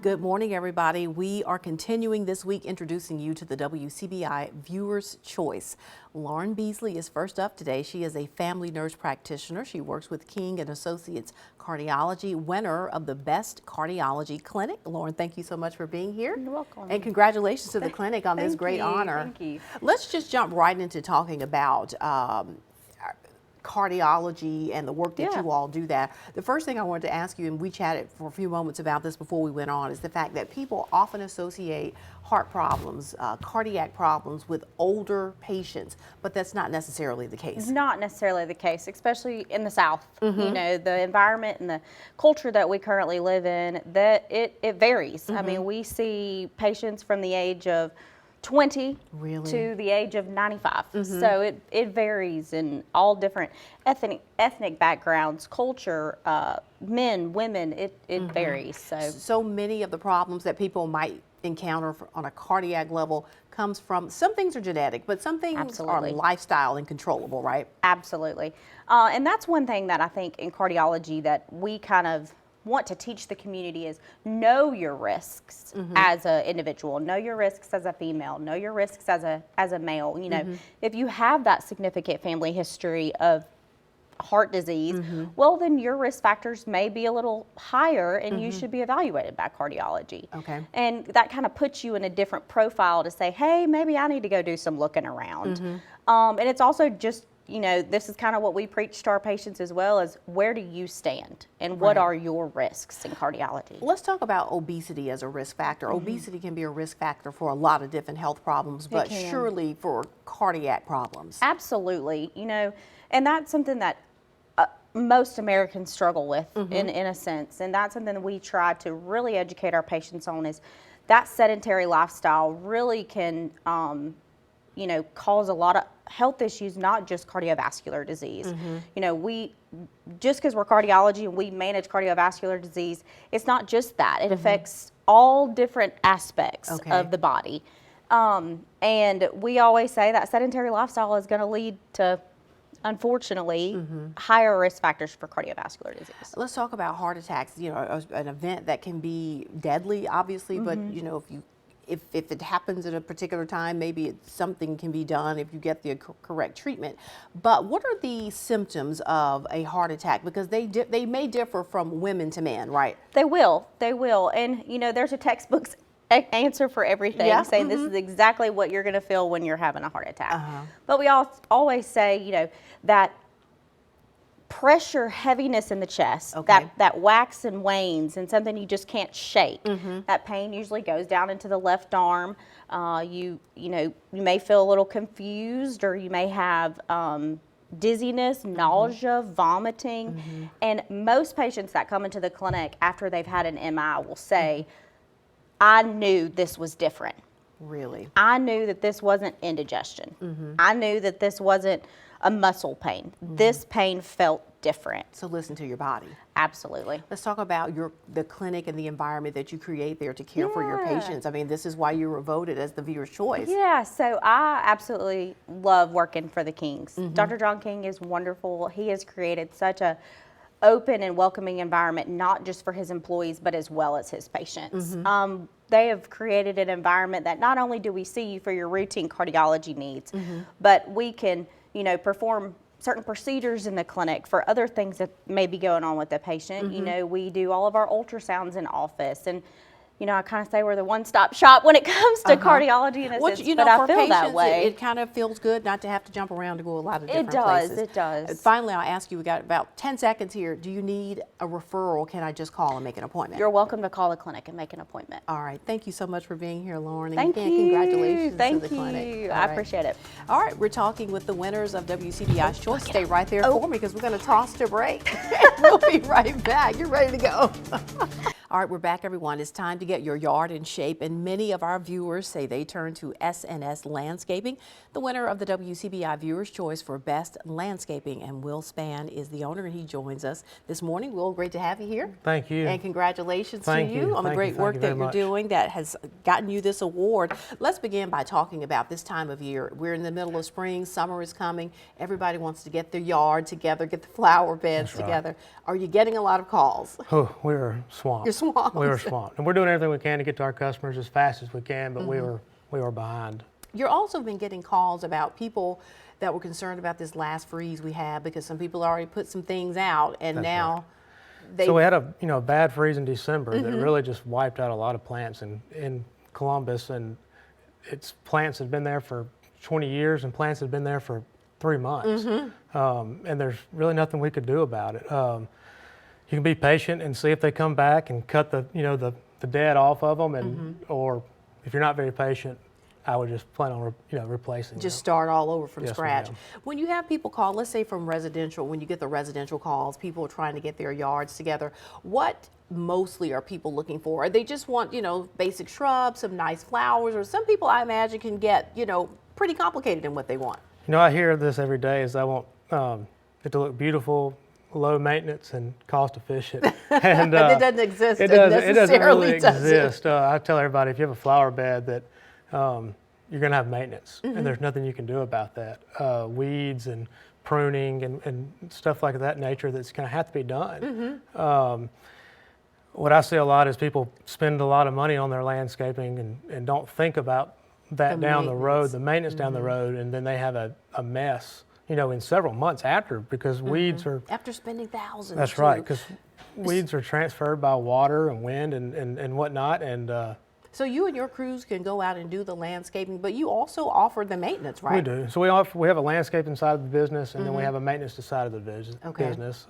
Good morning, everybody. We are continuing this week introducing you to the WCBI Viewer's Choice. Lauren Beasley is first up today. She is a family nurse practitioner. She works with King Associates Cardiology, winner of the Best Cardiology Clinic. Lauren, thank you so much for being here. You're welcome. And congratulations to the clinic on this great honor. Thank you. Let's just jump right into talking about cardiology and the work that you all do that. The first thing I wanted to ask you, and we chatted for a few moments about this before we went on, is the fact that people often associate heart problems, cardiac problems with older patients, but that's not necessarily the case. Not necessarily the case, especially in the South. You know, the environment and the culture that we currently live in, that it varies. I mean, we see patients from the age of 20 to the age of 95. So it varies in all different ethnic backgrounds, culture, men, women, it varies. So many of the problems that people might encounter on a cardiac level comes from, some things are genetic, but some things are lifestyle and controllable, right? Absolutely. And that's one thing that I think in cardiology that we kind of want to teach the community is know your risks as an individual, know your risks as a female, know your risks as a male. You know, if you have that significant family history of heart disease, well, then your risk factors may be a little higher and you should be evaluated by cardiology. Okay. And that kind of puts you in a different profile to say, hey, maybe I need to go do some looking around. And it's also just, you know, this is kind of what we preach to our patients as well, as where do you stand and what are your risks in cardiology? Let's talk about obesity as a risk factor. Obesity can be a risk factor for a lot of different health problems, but surely for cardiac problems. Absolutely. You know, and that's something that most Americans struggle with in a sense. And that's something that we try to really educate our patients on, is that sedentary lifestyle really can, you know, cause a lot of health issues, not just cardiovascular disease. You know, just because we're cardiology and we manage cardiovascular disease, it's not just that. It affects all different aspects of the body. And we always say that sedentary lifestyle is going to lead to, unfortunately, higher risk factors for cardiovascular disease. Let's talk about heart attacks. You know, an event that can be deadly, obviously, but you know, if it happens at a particular time, maybe something can be done if you get the correct treatment. But what are the symptoms of a heart attack? Because they may differ from women to men, right? They will. And, you know, there's a textbook answer for everything, saying this is exactly what you're going to feel when you're having a heart attack. But we always say, you know, that pressure, heaviness in the chest, that wax and wanes and something you just can't shake. That pain usually goes down into the left arm. You know, you may feel a little confused, or you may have dizziness, nausea, vomiting. And most patients that come into the clinic after they've had an MI will say, I knew this was different. Really? I knew that this wasn't indigestion. I knew that this wasn't a muscle pain. This pain felt different. So listen to your body. Absolutely. Let's talk about the clinic and the environment that you create there to care for your patients. I mean, this is why you were voted as the viewer's choice. Yeah, so I absolutely love working for the Kings. Dr. John King is wonderful. He has created such a open and welcoming environment, not just for his employees, but as well as his patients. They have created an environment that not only do we see you for your routine cardiology needs, but we can, you know, perform certain procedures in the clinic for other things that may be going on with the patient. You know, we do all of our ultrasounds in office, and you know, I kind of say we're the one-stop shop when it comes to cardiology in a sense, you know, but I for feel patients, that way. It kind of feels good not to have to jump around to go a lot of different places. It does. Finally, I'll ask you, we got about 10 seconds here. Do you need a referral? Can I just call and make an appointment? You're welcome to call the clinic and make an appointment. All right. Thank you so much for being here, Lauren. And Thank again, you. Congratulations to the clinic. clinic. Thank you. I appreciate it. All right. We're talking with the winners of WCBI's Choice. Stay right there for me, because we're going to toss to break. We'll be right back. You're ready to go. All right, we're back, everyone. It's time to get your yard in shape, and many of our viewers say they turn to S&S Landscaping. The winner of the WCBI Viewer's Choice for Best Landscaping, and Will Spann is the owner, and he joins us this morning. Will, great to have you here. Thank you. And congratulations to you on the great work that you're doing that has gotten you this award. Let's begin by talking about this time of year. We're in the middle of spring, summer is coming. Everybody wants to get their yard together, get the flower beds together. Are you getting a lot of calls? Oh, we're swamped. You're swamped. We were swamped, and we're doing everything we can to get to our customers as fast as we can, but we were behind. You're also been getting calls about people that were concerned about this last freeze we had because some people already put some things out, and That's now right. So we had a bad freeze in December that really just wiped out a lot of plants in Columbus, and plants had been there for 20 years, and plants had been there for 3 months, and there's really nothing we could do about it. You can be patient and see if they come back and cut the dead off of them, and or if you're not very patient, I would just plan on replacing. Just start all over from Yes, scratch. ma'am. When you have people call, let's say from residential, when you get the residential calls, people are trying to get their yards together. What mostly are people looking for? Or they just want basic shrubs, some nice flowers, or some people I imagine can get pretty complicated in what they want. I hear this every day is I want it to look beautiful, low maintenance, and cost efficient. And But it doesn't exist. it doesn't really does it? exist. I tell everybody, if you have a flower bed, that you're going to have maintenance, and there's nothing you can do about that. Weeds and pruning and stuff like that nature that's going to have to be done. What I see a lot is people spend a lot of money on their landscaping and don't think about that down the road, the maintenance down the road, and then they have a mess, in several months after, because weeds are... After spending thousands. That's right, because weeds are transferred by water and wind and whatnot, and... So you and your crews can go out and do the landscaping, but you also offer the maintenance, right? We do. So we have a landscaping side of the business, and then we have a maintenance side of the business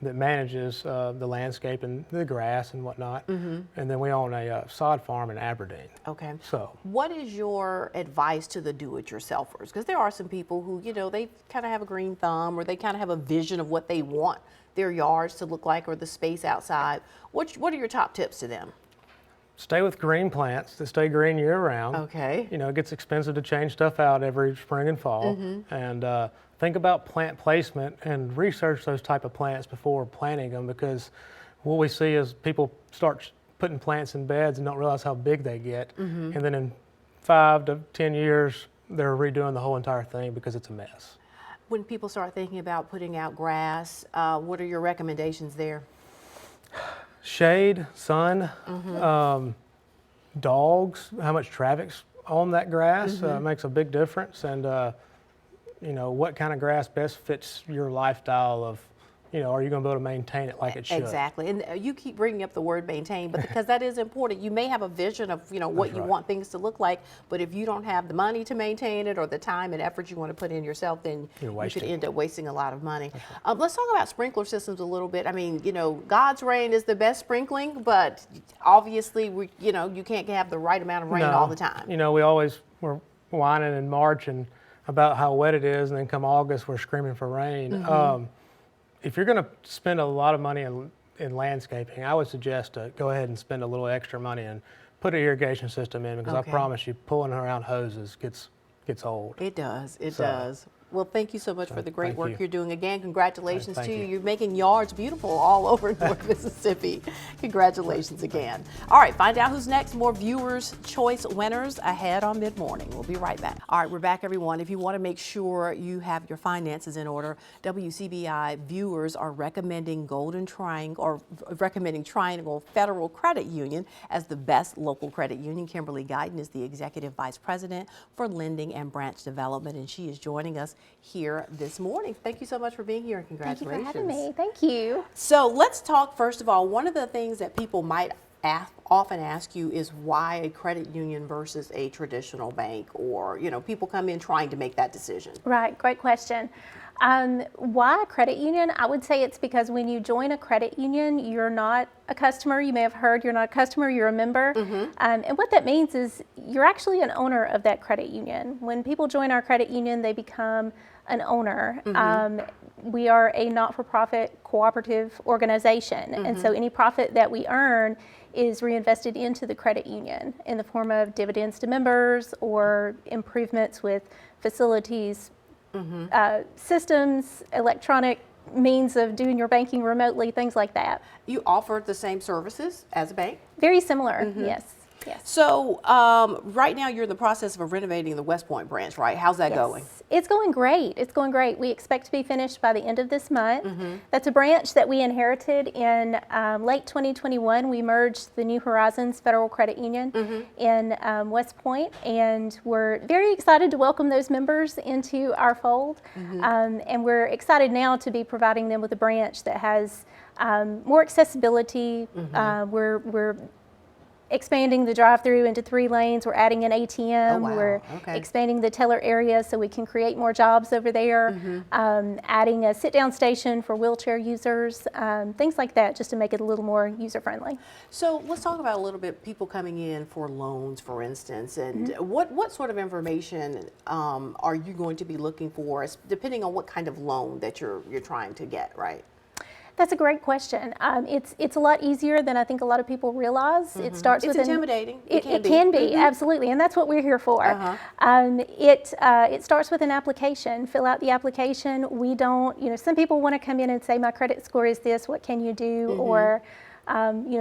that manages the landscape and the grass and whatnot. And then we own a sod farm in Aberdeen. Okay. So what is your advice to the do-it-yourselfers? Because there are some people who, they kind of have a green thumb, or they kind of have a vision of what they want their yards to look like, or the space outside. What are your top tips to them? stay with green plants that stay green year round. Okay. It gets expensive to change stuff out every spring and fall. And think about plant placement and research those type of plants before planting them, because what we see is people start putting plants in beds and don't realize how big they get. And then in 5 to 10 years, they're redoing the whole entire thing because it's a mess. When people start thinking about putting out grass, what are your recommendations there? Shade, sun, dogs, how much traffic's on that grass makes a big difference. And, what kind of grass best fits your lifestyle of, are you going to be able to maintain it like it should? Exactly. And you keep bringing up the word maintain, but because that is important. You may have a vision of, what you want things to look like, but if you don't have the money to maintain it or the time and effort you want to put in yourself, then you could end up wasting a lot of money. Let's talk about sprinkler systems a little bit. I mean, God's rain is the best sprinkling, but obviously, you can't have the right amount of rain all the time. We're whining in March and about how wet it is, and then come August, we're screaming for rain. If you're going to spend a lot of money in landscaping, I would suggest to go ahead and spend a little extra money and put an irrigation system in, because I promise you, pulling around hoses gets old. It does. It does. Well, thank you so much for the great work you're doing. Again, congratulations to you. You're making yards beautiful all over North Mississippi. Congratulations again. All right, find out who's next. More Viewers' Choice winners ahead on Mid-Morning. We'll be right back. All right, we're back, everyone. If you want to make sure you have your finances in order, WCBI viewers are recommending Triangle Federal Credit Union as the best local credit union. Kimberly Guyton is the Executive Vice President for Lending and Branch Development, and she is joining us here this morning. Thank you so much for being here, and congratulations. Thank you for having me. Thank you. So let's talk, first of all, one of the things that people might often ask you is why a credit union versus a traditional bank, or, people come in trying to make that decision. Right, great question. Why a credit union? I would say it's because when you join a credit union, you're not a customer. You may have heard you're not a customer, you're a member. And what that means is you're actually an owner of that credit union. When people join our credit union, they become an owner. We are a not-for-profit cooperative organization. And so any profit that we earn is reinvested into the credit union in the form of dividends to members or improvements with facilities, systems, electronic means of doing your banking remotely, things like that. You offer the same services as a bank? Very similar, yes. Yes. So right now you're in the process of renovating the West Point branch, right? How's that going? It's going great. It's going great. We expect to be finished by the end of this month. Mm-hmm. That's a branch that we inherited in late 2021. We merged the New Horizons Federal Credit Union in West Point, and we're very excited to welcome those members into our fold. And we're excited now to be providing them with a branch that has more accessibility. We're expanding the drive-through into 3 lanes. We're adding an ATM. Oh, wow. We're Okay. expanding the teller area so we can create more jobs over there. Adding a sit-down station for wheelchair users, things like that, just to make it a little more user-friendly. So let's talk about a little bit people coming in for loans, for instance, and what sort of information are you going to be looking for, depending on what kind of loan that you're trying to get, right? That's a great question. It's a lot easier than I think a lot of people realize. It starts It's with intimidating. It can be, absolutely, and that's what we're here for. It starts with an application. Fill out the application. We don't, some people want to come in and say, my credit score is this, what can you do? Or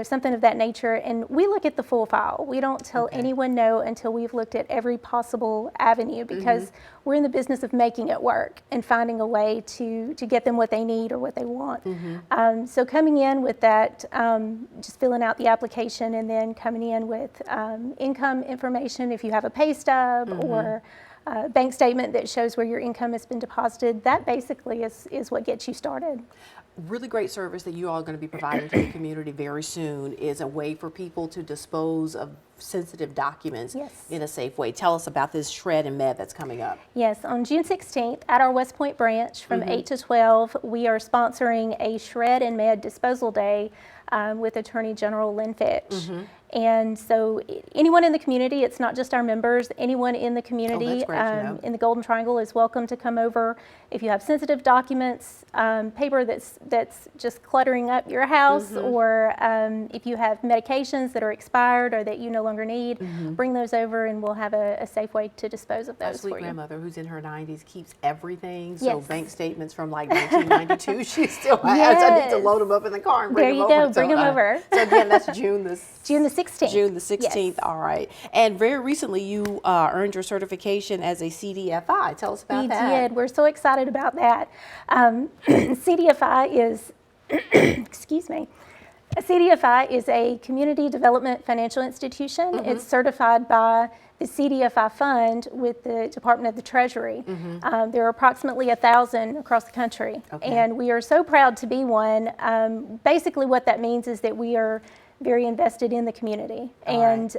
something of that nature. And we look at the full file. We don't tell anyone no until we've looked at every possible avenue, because we're in the business of making it work and finding a way to get them what they need or what they want. So coming in with that, just filling out the application, and then coming in with income information if you have a pay stub or bank statement that shows where your income has been deposited. That basically is what gets you started. Really great service that you all are going to be providing to the community very soon is a way for people to dispose of sensitive documents in a safe way. Tell us about this shred and med that's coming up. Yes, on June 16th at our West Point branch from 8 to 12, we are sponsoring a shred and med disposal day with Attorney General Lynn Fitch. And so anyone in the community, it's not just our members, anyone in the community in the Golden Triangle is welcome to come over. If you have sensitive documents, paper that's just cluttering up your house, or if you have medications that are expired or that you no longer need, bring those over and we'll have a safe way to dispose of those My sweet for you. grandmother, who's in her 90s, keeps everything. So bank statements from like 1992, she still has. I need to load them up in the car and bring them over. There you go, bring them over. So again, that's June the 16th. June the 16th, all right. And very recently you earned your certification as a CDFI. Tell us about that. We did. We're so excited about that. CDFI is, excuse me, a CDFI is a community development financial institution. It's certified by the CDFI fund with the Department of the Treasury. There are approximately 1,000 across the country, and we are so proud to be one. Basically what that means is that we are very invested in the community and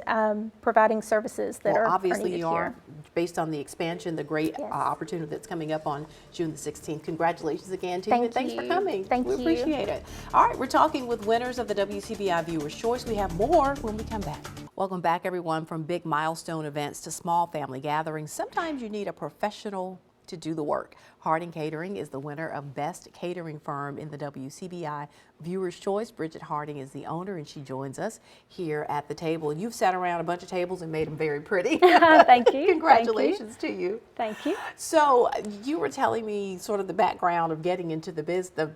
providing services that are obviously needed you are, here. based on the expansion, the great opportunity that's coming up on June the 16th. Congratulations again to you, and thanks for coming. Thank you. We appreciate it. All right, we're talking with winners of the WCBI Viewer's Choice. We have more when we come back. Welcome back, everyone. From big milestone events to small family gatherings, sometimes you need a professional to do the work. Harding Catering is the winner of Best Catering Firm in the WCBI Viewer's Choice. Bridget Harding is the owner, and she joins us here at the table. And you've sat around a bunch of tables and made them very pretty. Thank you. Congratulations to you. Thank you. So you were telling me sort of the background of getting into the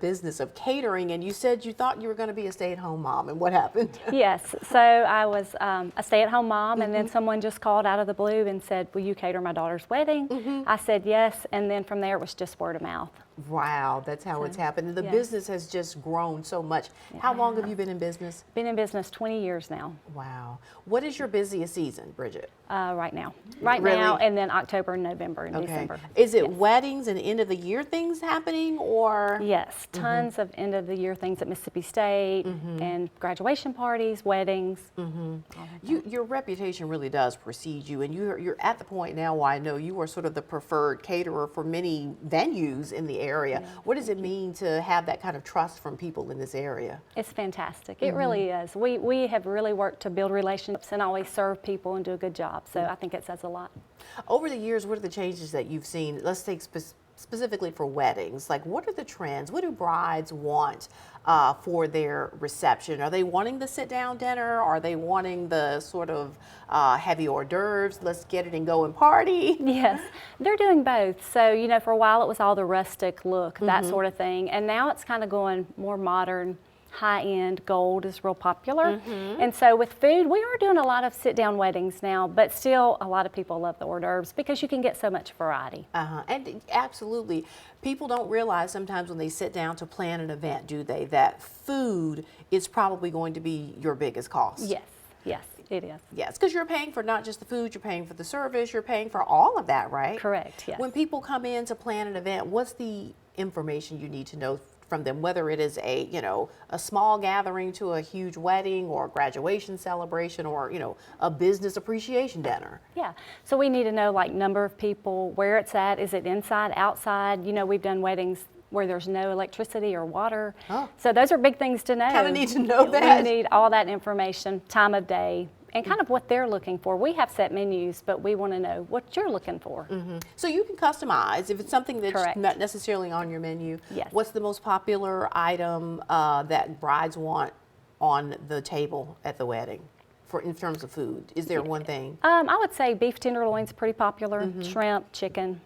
business of catering, and you said you thought you were going to be a stay-at-home mom, and what happened? Yes, so I was a stay-at-home mom, and then someone just called out of the blue and said, will you cater my daughter's wedding? I said yes, and then from there it was just word of mouth. Wow, that's how it's happened. And the business has just grown so much. How long have you been in business? Been in business 20 years now. Wow. What is your busiest season, Bridget? Right now. Right now, and then October, November, and December. Is it weddings and end of the year things happening, or? Yes, tons of end of the year things at Mississippi State, and graduation parties, weddings. Your reputation really does precede you, and you're at the point now where I know you are sort of the preferred caterer for many venues in the area. What does it mean to have that kind of trust from people in this area? It's fantastic. It really is. We have really worked to build relationships and always serve people and do a good job. So I think it says a lot. Over the years, what are the changes that you've seen? Let's take specifically for weddings. Like, what are the trends? What do brides want for their reception? Are they wanting the sit-down dinner? Are they wanting the sort of heavy hors d'oeuvres? Let's get it and go and party. Yes, they're doing both. So, for a while it was all the rustic look, that sort of thing. And now it's kind of going more modern, high-end gold is real popular. And so with food, we are doing a lot of sit-down weddings now, but still a lot of people love the hors d'oeuvres because you can get so much variety. And absolutely, people don't realize sometimes when they sit down to plan an event, do they, that food is probably going to be your biggest cost. Yes, yes, it is. Yes, because you're paying for not just the food, you're paying for the service, you're paying for all of that, right? Correct, yes. When people come in to plan an event, what's the information you need to know from them, whether it is a, you know, a small gathering to a huge wedding or a graduation celebration or, you know, a business appreciation dinner? Yeah, so we need to know like number of people, where it's at, is it inside, outside? You know, we've done weddings where there's no electricity or water. Oh. So those are big things to know. Kind of need to know that. We need all that information, time of day, and kind of what they're looking for. We have set menus, but we want to know what you're looking for. So you can customize if it's something that's Correct. not necessarily on your menu. Yes. What's the most popular item that brides want on the table at the wedding in terms of food? Is there one thing? I would say beef tenderloin's pretty popular, shrimp, chicken.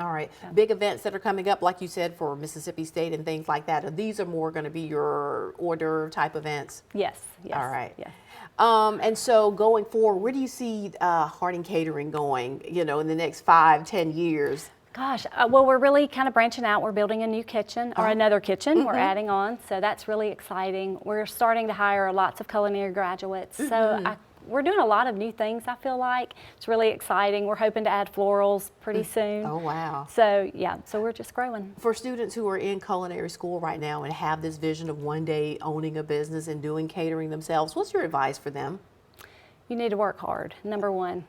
All right. Big events that are coming up, like you said, for Mississippi State and things like that. These are more going to be your hors d'oeuvre type events? Yes, yes. All right. Yes. And so going forward, where do you see Harding Catering going, you know, in the next 5-10 years? Gosh, well, we're really kind of branching out. We're building a new kitchen or another kitchen. We're adding on, so that's really exciting. We're starting to hire lots of culinary graduates. So we're doing a lot of new things, I feel like. It's really exciting. We're hoping to add florals pretty soon. Oh, wow. So, yeah, so we're just growing. For students who are in culinary school right now and have this vision of one day owning a business and doing catering themselves, what's your advice for them? You need to work hard, number one.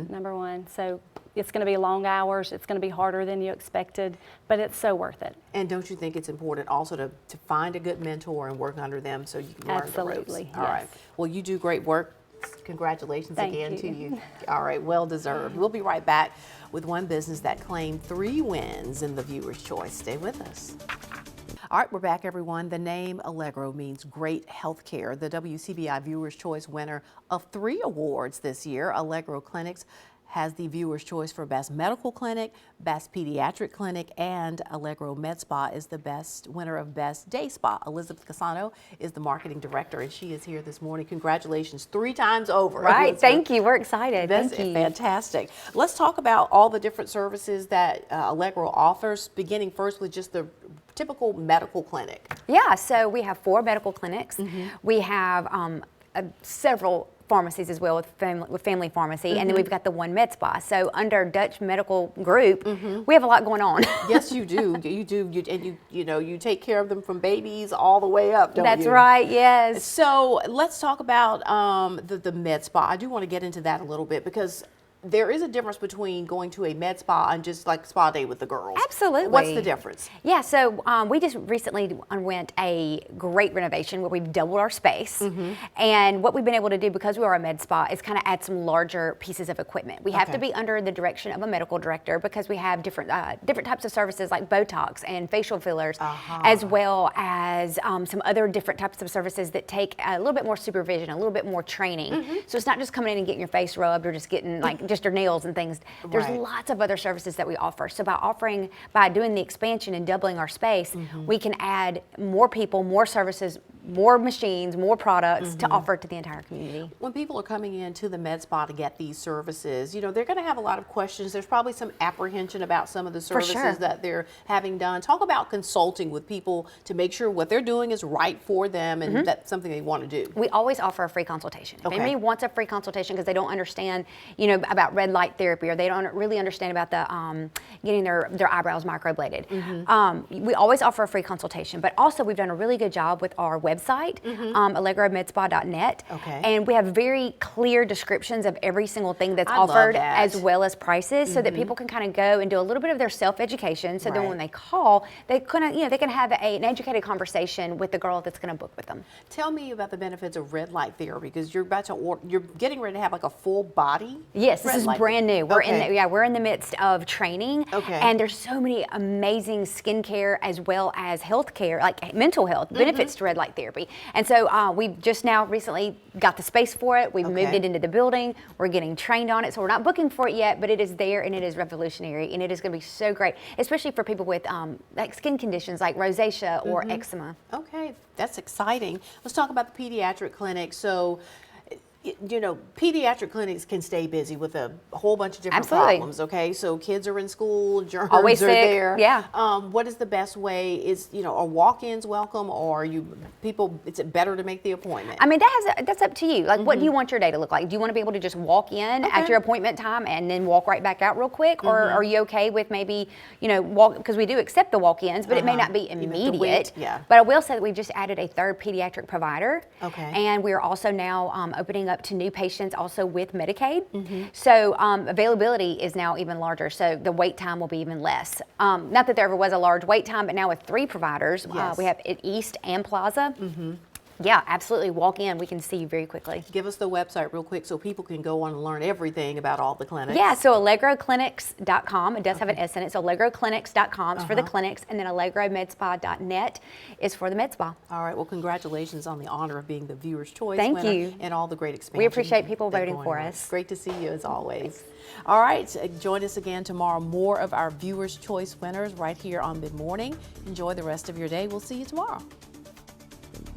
Number one. So it's going to be long hours. It's going to be harder than you expected, but it's so worth it. And don't you think it's important also to find a good mentor and work under them so you can learn the ropes? Absolutely, All right. yes. Well, you do great work. Congratulations Thank again you. to you. All right, well deserved. We'll be right back with one business that claimed 3 wins in the Viewer's Choice. Stay with us. All right, we're back, everyone. The name Allegro means great health care. The WCBI Viewer's Choice winner of 3 awards this year, Allegro Clinics, has the Viewer's Choice for Best Medical Clinic, Best Pediatric Clinic, and Allegro Med Spa is the best winner of Best Day Spa. Elizabeth Casano is the marketing director, and she is here this morning. Congratulations 3 times over. Right, Elizabeth. thank you. We're excited. That's Thank you. fantastic. Let's talk about all the different services that Allegro offers, beginning first with just the typical medical clinic. Yeah, so we have 4 medical clinics. We have several pharmacies as well with family pharmacy, and then we've got the 1 med spa. So under Dutch Medical Group, we have a lot going on. Yes, you do. You do. You know, you take care of them from babies all the way up, don't you? That's right, yes. So let's talk about the med spa. I do want to get into that a little bit because there is a difference between going to a med spa and just like spa day with the girls. Absolutely. What's the difference? Yeah, so we just recently underwent a great renovation where we've doubled our space. And what we've been able to do, because we are a med spa, is kind of add some larger pieces of equipment. We have to be under the direction of a medical director because we have different types of services like Botox and facial fillers, as well as some other different types of services that take a little bit more supervision, a little bit more training. So it's not just coming in and getting your face rubbed or just getting like just your nails and things. There's lots of other services that we offer. So by doing the expansion and doubling our space, we can add more people, more services, more machines, more products to offer to the entire community. When people are coming into the med spa to get these services, you know, they're going to have a lot of questions. There's probably some apprehension about some of the services that they're having done. Talk about consulting with people to make sure what they're doing is right for them and that's something they want to do. We always offer a free consultation. If anybody wants a free consultation because they don't understand, you know, about red light therapy or they don't really understand about the getting their eyebrows microbladed, we always offer a free consultation. But also we've done a really good job with our website, allegromedspa.net, and we have very clear descriptions of every single thing that's offered as well as prices, so that people can kind of go and do a little bit of their self-education. So then when they call, they can have an educated conversation with the girl that's going to book with them. Tell me about the benefits of red light therapy because you're about to you're getting ready to have like a full body. Yes, this is brand new. We're in the midst of training, and there's so many amazing skincare as well as healthcare, like mental health benefits to red light therapy. therapy. And so we've just now recently got the space for it. We've moved it into the building. We're getting trained on it. So we're not booking for it yet, but it is there and it is revolutionary and it is going to be so great, especially for people with like skin conditions like rosacea or eczema. Okay, that's exciting. Let's talk about the pediatric clinic. So, you know, pediatric clinics can stay busy with a whole bunch of different problems, okay? So kids are in school, germs Always are sick, there. yeah. What is the best way? Is, you know, are walk-ins welcome, or is it better to make the appointment? I mean, that's up to you. Like, what do you want your day to look like? Do you want to be able to just walk in at your appointment time and then walk right back out real quick? Or are you okay with maybe, you know, because we do accept the walk-ins, but it may not be immediate. But I will say that we've just added a third pediatric provider. Okay. And we're also now opening up to new patients also with Medicaid. So availability is now even larger. So the wait time will be even less. Not that there ever was a large wait time, but now with 3 providers, we have at East and Plaza. Yeah, absolutely. Walk in. We can see you very quickly. Give us the website real quick so people can go on and learn everything about all the clinics. Yeah, so allegroclinics.com. It does have an S in it. So allegroclinics.com is for the clinics, and then allegromedspa.net is for the med spa. All right. Well, congratulations on the honor of being the Viewer's Choice Thank winner you. and all the great expansion. We appreciate people that's voting going for on. us. Great to see you as always. All right. Join us again tomorrow. More of our Viewer's Choice winners right here on Mid Morning. Enjoy the rest of your day. We'll see you tomorrow.